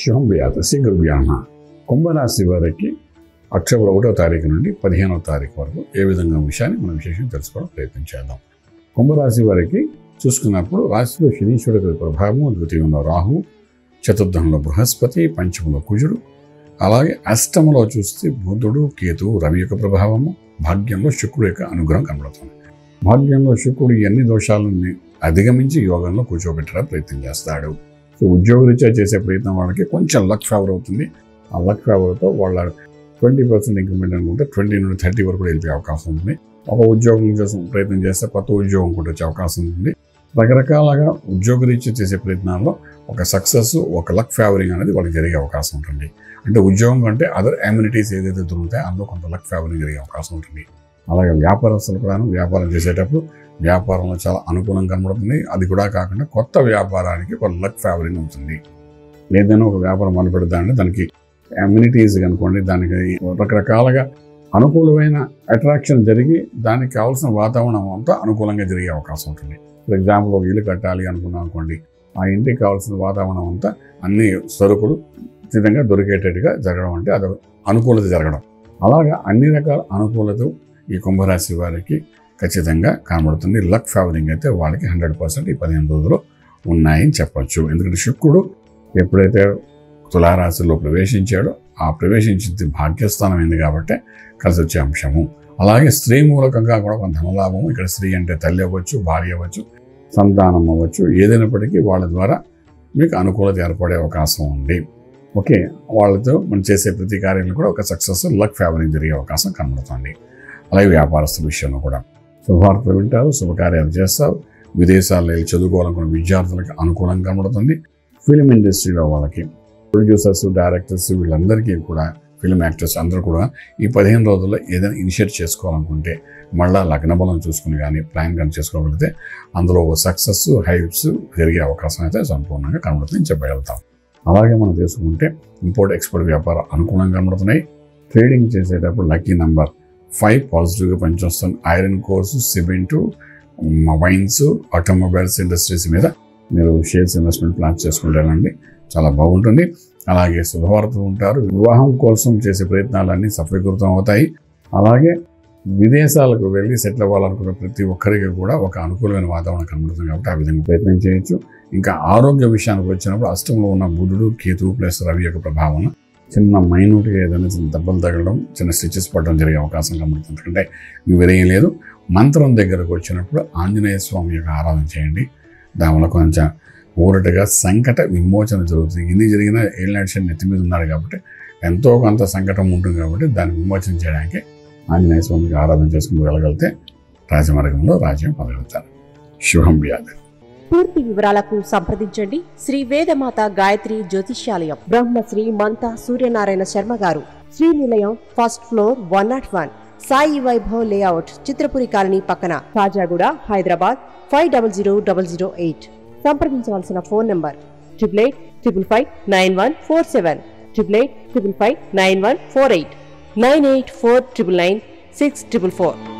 శుభం వ్యాధ శీఘ్రవ్యాహ కుంభరాశి వారికి అక్టోబర్ 1వ తారీఖు నుండి 15వ తారీఖు వరకు ఏ విధంగా విషయాన్ని మనం విశేషంగా తెలుసుకోవడం ప్రయత్నం చేద్దాం. కుంభరాశి వారికి చూసుకున్నప్పుడు రాశిలో శనీశ్వరుడి ప్రభావం, ద్వితీయంలో రాహు, చతుర్థంలో బృహస్పతి, పంచమంలో కుజుడు, అలాగే అష్టమంలో చూస్తే బుధుడు, కేతువు, రవి యొక్క ప్రభావము, భాగ్యంలో శుక్రుడు యొక్క అనుగ్రహం కనబడుతుంది. భాగ్యంలో శుక్రుడు ఎన్ని దోషాలను అధిగమించి యోగంలో కూర్చోబెట్టడానికి ప్రయత్నం చేస్తాడు. సో ఉద్యోగరీత్యా చేసే ప్రయత్నం వాళ్ళకి కొంచెం లక్ ఫేవర్ అవుతుంది. ఆ లక్ ఫేవర్తో వాళ్ళ 20% ఇంక్రిమెంట్ అనుకుంటే 20 నుండి 30 వరకు కూడా వెళ్ళిపోయే అవకాశం ఉంది. ఒక ఉద్యోగం కోసం ప్రయత్నం చేస్తే కొత్త ఉద్యోగం కూడా వచ్చే అవకాశం ఉంది. రకరకాలుగా ఉద్యోగరీత్యా చేసే ప్రయత్నాల్లో ఒక సక్సెస్, ఒక లక్ ఫేవరింగ్ అనేది వాళ్ళకి జరిగే అవకాశం ఉంటుంది. అంటే ఉద్యోగం కంటే అదర్ అమ్యూనిటీస్ ఏదైతే దొరుకుతాయో అందులో కొంత లక్ ఫేవరింగ్ జరిగే అవకాశం ఉంటుంది. అలాగే వ్యాపారస్తులు కూడా వ్యాపారం చేసేటప్పుడు వ్యాపారంలో చాలా అనుకూలంగా కనబడుతుంది. అది కూడా కాకుండా కొత్త వ్యాపారానికి ఒక లక్ ఫేవరింగ్ ఉంటుంది. ఏదైనా ఒక వ్యాపారం మొదలు పెడతానంటే దానికి అమ్యూనిటీస్ కనుకోండి, దానికి రకరకాలుగా అనుకూలమైన అట్రాక్షన్ జరిగి దానికి కావాల్సిన వాతావరణం అంతా అనుకూలంగా జరిగే అవకాశం ఉంటుంది. ఫర్ ఎగ్జాంపుల్ ఒక ఇల్లు కట్టాలి అనుకున్నాం అనుకోండి, ఆ ఇంటికి కావాల్సిన వాతావరణం అంతా అన్ని సరుకులు ఉచితంగా దొరికేటట్టుగా జరగడం, అంటే అది అనుకూలత జరగడం. అలాగా అన్ని రకాల అనుకూలత ఈ కుంభరాశి వారికి ఖచ్చితంగా కనబడుతుంది. లక్ ఫేవరింగ్ అయితే వాళ్ళకి 100% ఈ 15 రోజులు ఉన్నాయని చెప్పచ్చు. ఎందుకంటే శుక్రుడు ఎప్పుడైతే తులారాశిలో ప్రవేశించాడో ఆ ప్రవేశించింది భాగ్యస్థానం అయింది కాబట్టి కలిసి వచ్చే అంశము. అలాగే స్త్రీ మూలకంగా కూడా కొంత ధనలాభము. ఇక్కడ స్త్రీ అంటే తల్లి అవ్వచ్చు, భార్య అవ్వచ్చు, సంతానం అవ్వచ్చు, ఏదైనప్పటికీ వాళ్ళ ద్వారా మీకు అనుకూలత ఏర్పడే అవకాశం ఉంది. ఓకే, వాళ్ళతో మనం చేసే ప్రతి కార్యంలో కూడా ఒక సక్సెస్, లక్ ఫేవరింగ్ జరిగే అవకాశం కనబడుతుంది. అలాగే వ్యాపారస్తుల విషయంలో కూడా శుభవార్తలు వింటారు, శుభకార్యాలు చేస్తారు. విదేశాల్లో వెళ్ళి చదువుకోవాలనుకున్న విద్యార్థులకి అనుకూలంగా కనబడుతుంది. ఫిలిం ఇండస్ట్రీలో వాళ్ళకి ప్రొడ్యూసర్స్, డైరెక్టర్స్ వీళ్ళందరికీ కూడా, ఫిలిం యాక్టర్స్ అందరూ కూడా ఈ 15 రోజుల్లో ఏదైనా ఇనిషియేట్ చేసుకోవాలనుకుంటే మళ్ళీ లగ్న బలం చూసుకుని కానీ ప్లాన్ కానీ చేసుకోగలిగితే అందులో సక్సెస్, హైప్స్ జరిగే అవకాశం అయితే సంపూర్ణంగా కనబడుతుందని చెప్పగలుగుతాం. అలాగే మనం తీసుకుంటే ఇంపోర్ట్ ఎక్స్పోర్ట్ వ్యాపారం అనుకూలంగా కనబడుతున్నాయి. ట్రేడింగ్ చేసేటప్పుడు లక్కీ నెంబర్ 5 పాజిటివ్గా పనిచేస్తుంది. Iron course, cement, wines, automobiles industries మీద మీరు షేర్స్ ఇన్వెస్ట్మెంట్ ప్లాన్ చేసుకుంటారండి, చాలా బాగుంటుంది. అలాగే శుభవార్తలు ఉంటారు. వివాహం కోసం చేసే ప్రయత్నాలన్నీ సఫలీకృతం అవుతాయి. అలాగే విదేశాలకు వెళ్ళి సెటిల్ అవ్వాలనుకున్న ప్రతి ఒక్కరికి కూడా ఒక అనుకూలమైన వాతావరణం కనబడుతుంది కాబట్టి ఆ విధంగా ప్రయత్నం చేయొచ్చు. ఇంకా ఆరోగ్య విషయానికి వచ్చినప్పుడు అష్టంలో ఉన్న బుధుడు, కేతువు ప్లస్ రవి యొక్క ప్రభావం చిన్న మైన్యూట్గా ఏదైనా చిన్న దెబ్బలు తగలడం, చిన్న స్టిచెస్ పడడం జరిగే అవకాశం కనబడుతుంది. ఎందుకంటే వేరేం లేదు. మంత్రం దగ్గరకు వచ్చినప్పుడు ఆంజనేయ స్వామి యొక్క ఆరాధన చేయండి. దానివల్ల కొంచెం ఊరటగా సంకట విమోచన జరుగుతుంది. ఇన్ని జరిగిన ఏళ్ళనాటి శని నెత్తి మీద ఉన్నాడు కాబట్టి ఎంతో కొంత సంకటం ఉంటుంది కాబట్టి దాన్ని విమోచన చేయడానికి ఆంజనేయ స్వామికి ఆరాధన చేసుకుని వెళ్ళగలిగితే రాజమార్గంలో రాజ్యం పొందగలుగుతారు. శుభం వ్యాధి. పూర్తి వివరాలకు సంప్రదించండి శ్రీ వేదమాత గాయత్రి జ్యోతిష్యాలయం, బ్రహ్మశ్రీ మంతా సూర్యనారాయణ శర్మ గారు, Srinilayam, first floor, 101, Sai Vaibhav layout, Chitrapuri colony పక్కన, కాజాగూడ, హైదరాబాద్ 500008. సంప్రదించవలసిన ఫోన్ నంబర్ 8855559147, 8855559148, 9849996644.